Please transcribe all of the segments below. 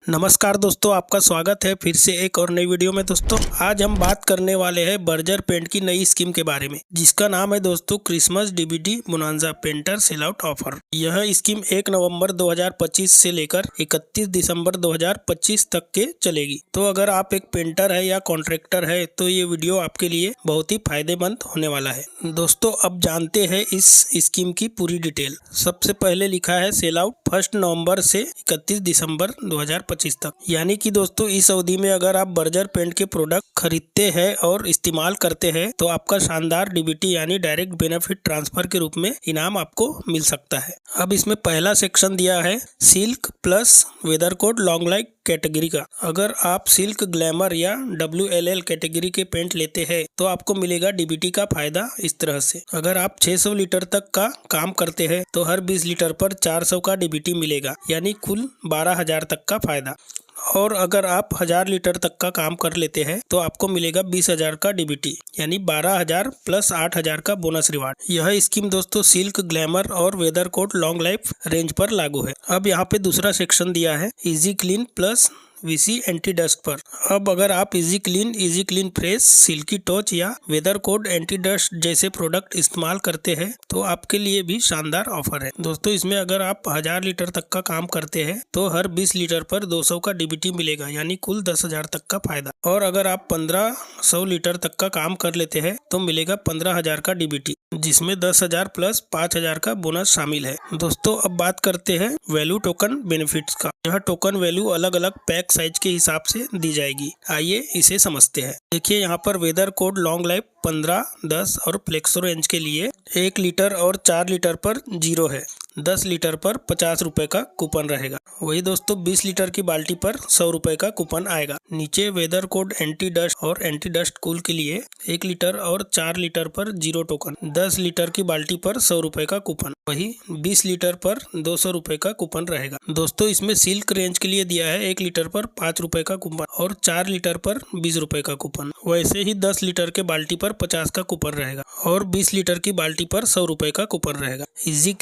नमस्कार दोस्तों, आपका स्वागत है फिर से एक और नई वीडियो में। दोस्तों आज हम बात करने वाले हैं बर्जर पेंट की नई स्कीम के बारे में, जिसका नाम है दोस्तों Christmas DBT bonanza painter sell out offer. यह स्कीम 1 नवंबर 2025 से लेकर 31 दिसंबर 2025 तक के चलेगी। तो अगर आप एक पेंटर है या कॉन्ट्रैक्टर है तो ये वीडियो आपके लिए बहुत ही फायदेमंद होने वाला है। दोस्तों अब जानते हैं इस स्कीम की पूरी डिटेल। सबसे पहले लिखा है सेल आउट 1 नवंबर से 31 दिसंबर 2025 तक, यानी कि दोस्तों इस अवधि में अगर आप बर्जर पेंट के प्रोडक्ट खरीदते हैं और इस्तेमाल करते हैं तो आपका शानदार डीबीटी यानी डायरेक्ट बेनिफिट ट्रांसफर के रूप में इनाम आपको मिल सकता है। अब इसमें पहला सेक्शन दिया है silk plus weather coat long life category का। अगर आप सिल्क ग्लैमर या WLL कैटेगरी के पेंट लेते हैं तो आपको मिलेगा डीबीटी का फायदा इस तरह से। अगर आप 600 लीटर तक का काम करते हैं तो हर 20 लीटर पर 400 का डीबीटी मिलेगा, यानी कुल 12,000 तक का फायदा। और अगर आप 1000 लीटर तक का काम कर लेते हैं तो आपको मिलेगा 20,000 का डीबीटी, यानी 12,000 प्लस 8,000 का बोनस रिवार्ड। यह स्कीम दोस्तों सिल्क ग्लैमर और weather coat long life range पर लागू है। अब यहाँ पे दूसरा सेक्शन दिया है easy clean plus VC anti dust पर। अब अगर आप easy clean fresh, silky touch या वेदर कोड एंटी डस्ट जैसे प्रोडक्ट इस्तेमाल करते हैं तो आपके लिए भी शानदार ऑफर है। दोस्तों इसमें अगर आप 1000 लीटर तक का काम करते हैं तो हर 20 लीटर पर 200 का डीबीटी मिलेगा, यानी कुल 10,000 तक का फायदा। और अगर आप 1500 लीटर तक का काम कर लेते हैं तो मिलेगा 15,000 का डीबीटी, जिसमें 10,000 प्लस 5,000 का बोनस शामिल है। दोस्तों अब बात करते हैं वैल्यू टोकन बेनिफिट्स का। यह टोकन वैल्यू अलग अलग पैक साइज के हिसाब से दी जाएगी। आइए इसे समझते हैं। देखिए यहाँ पर वेदर कोड लॉन्ग लाइफ 15, 10 और फ्लेक्सो रेंज के लिए 1 लीटर और 4 लीटर पर 0 है। 10 लीटर पर 50 रुपए का कूपन रहेगा। वही दोस्तों 20 लीटर की बाल्टी पर 100 रुपए का कूपन आएगा। नीचे वेदर कोड एंटी डस्ट और एंटी डस्ट कूल के लिए 1 लीटर और 4 लीटर पर 0 टोकन, 10 लीटर की बाल्टी पर 100 रुपए का कूपन, वही 20 लीटर पर 200 रुपए का कूपन रहेगा। दोस्तों इसमें सिल्क रेंज के लिए दिया है 1 लीटर पर 5 रुपए का कूपन और 4 लीटर पर 20 रुपए का कूपन। वैसे ही 10 लीटर के बाल्टी पर 50 का कूपन रहेगा और 20 लीटर की बाल्टी पर 100 रुपए का कूपन रहेगा। Easy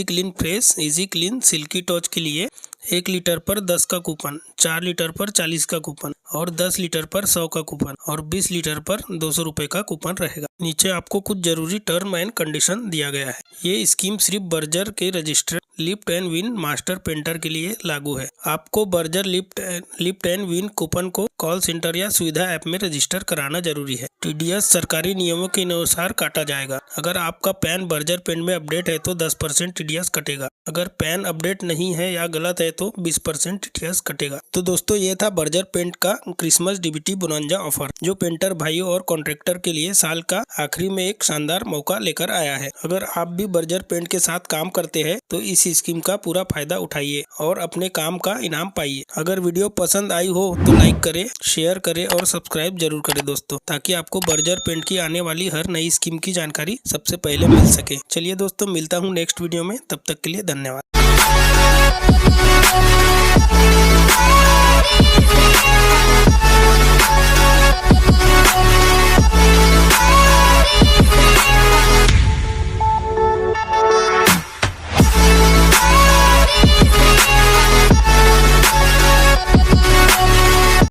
clean fresh, easy clean silky touch के लिए 1 लीटर पर 10 का कूपन, 4 लीटर पर 40 का कूपन और 10 लीटर पर 100 का कूपन और 20 लीटर पर 200 रुपए का कूपन रहेगा। नीचे आपको कुछ जरूरी टर्म एंड कंडीशन दिया गया है। ये स्कीम सिर्फ बर्जर के registered lift and win master painter के लिए लागू है। आपको Berger lift and win coupon को कॉल सेंटर या सुविधा ऐप में रजिस्टर कराना जरूरी है। TDS सरकारी नियमों के अनुसार काटा जाएगा। अगर आपका पैन बर्जर पेंट में अपडेट है तो 10% TDS कटेगा। अगर पैन अपडेट नहीं है या गलत है तो 20% TDS कटेगा। तो दोस्तों ये था बर्जर पेंट का क्रिसमस डीबीटी बोनांजा ऑफर, जो पेंटर भाइयों और कॉन्ट्रैक्टर के लिए साल का आखिरी में एक शानदार मौका लेकर आया है। अगर आप भी बर्जर पेंट के साथ काम करते हैं तो इस स्कीम का पूरा फायदा उठाइए और अपने काम का इनाम पाइए। अगर वीडियो पसंद आई हो तो लाइक करें, शेयर करें और सब्सक्राइब जरूर करें दोस्तों, ताकि आपको बर्जर पेंट की आने वाली हर नई स्कीम की जानकारी सबसे पहले मिल सके। चलिए दोस्तों मिलता हूँ नेक्स्ट वीडियो में, तब तक के लिए धन्यवाद।